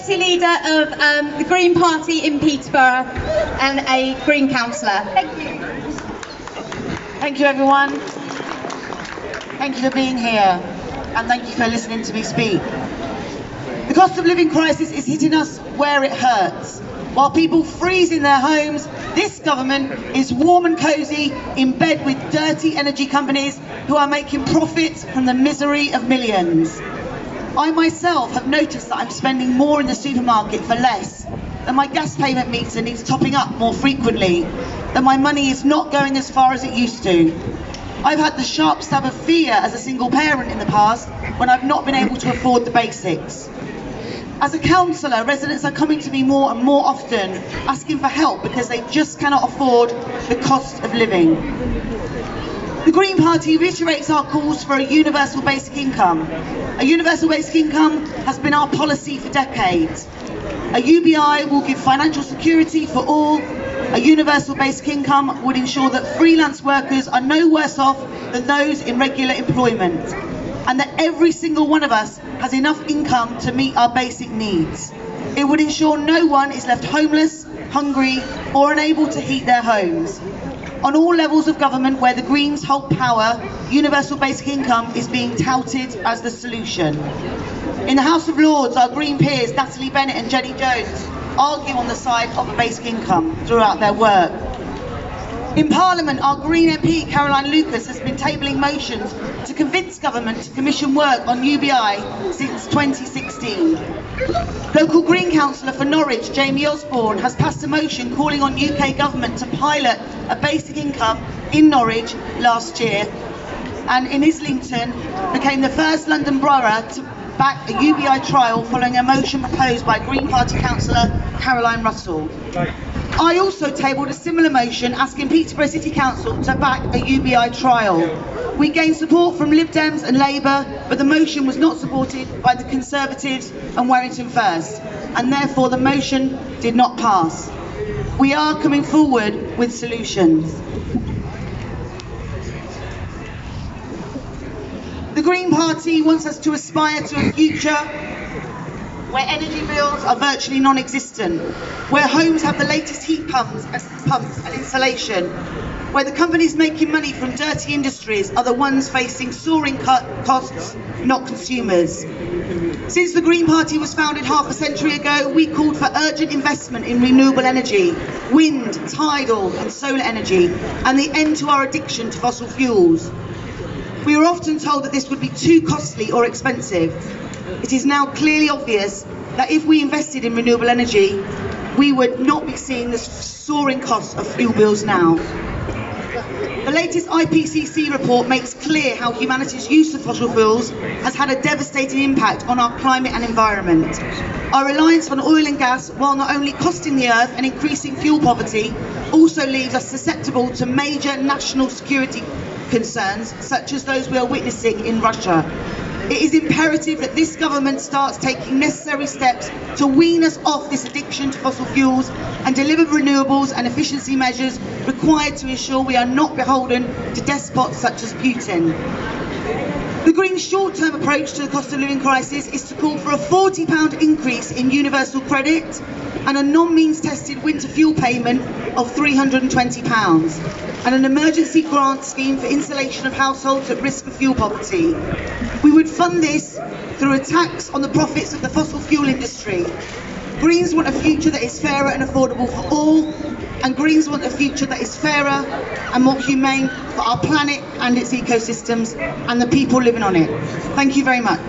Party Leader of the Green Party in Peterborough and a Green Councillor. Thank you. Thank you, everyone. Thank you for being here, and thank you for listening to me speak. The cost of living crisis is hitting us where it hurts. While people freeze in their homes, this government is warm and cosy in bed with dirty energy companies who are making profits from the misery of millions. I myself have noticed that I'm spending more in the supermarket for less, that my gas payment meter needs topping up more frequently, that my money is not going as far as it used to. I've had the sharp stab of fear as a single parent in the past when I've not been able to afford the basics. As a councillor, residents are coming to me more and more often asking for help because they just cannot afford the cost of living. The Green Party reiterates our calls for a universal basic income. A universal basic income has been our policy for decades. A UBI will give financial security for all. A universal basic income would ensure that freelance workers are no worse off than those in regular employment, and that every single one of us has enough income to meet our basic needs. It would ensure no one is left homeless, hungry, or unable to heat their homes. On all levels of government where the Greens hold power, universal basic income is being touted as the solution. In the House of Lords, our Green peers, Natalie Bennett and Jenny Jones, argue on the side of a basic income throughout their work. In Parliament, our Green MP, Caroline Lucas, has been tabling motions to convince government to commission work on UBI since 2016. Local Green Councillor for Norwich, Jamie Osborne, has passed a motion calling on UK government to pilot a basic income in Norwich last year, and in Islington became the first London borough to back a UBI trial following a motion proposed by Green Party Councillor Caroline Russell. I also tabled a similar motion asking Peterborough City Council to back a UBI trial. We gained support from Lib Dems and Labour, but the motion was not supported by the Conservatives and Warrington First, and therefore the motion did not pass. We are coming forward with solutions. The Green Party wants us to aspire to a future where energy bills are virtually non-existent, where homes have the latest heat pumps and insulation, where the companies making money from dirty industries are the ones facing soaring costs, not consumers. Since the Green Party was founded half a century ago, we called for urgent investment in renewable energy, wind, tidal and solar energy, and the end to our addiction to fossil fuels. We were often told that this would be too costly or expensive. It is now clearly obvious that if we invested in renewable energy, we would not be seeing the soaring costs of fuel bills now. The latest IPCC report makes clear how humanity's use of fossil fuels has had a devastating impact on our climate and environment. Our reliance on oil and gas, while not only costing the earth and increasing fuel poverty, also leaves us susceptible to major national security concerns, such as those we are witnessing in Russia. It is imperative that this government starts taking necessary steps to wean us off this addiction to fossil fuels and deliver renewables and efficiency measures required to ensure we are not beholden to despots such as Putin. The Greens' short-term approach to the cost of living crisis is to call for a £40 increase in universal credit and a non-means tested winter fuel payment of £320 and an emergency grant scheme for insulation of households at risk of fuel poverty. We would fund this through a tax on the profits of the fossil fuel industry. Greens want a future that is fairer and affordable for all, and Greens want a future that is fairer and more humane for our planet and its ecosystems and the people living on it. Thank you very much.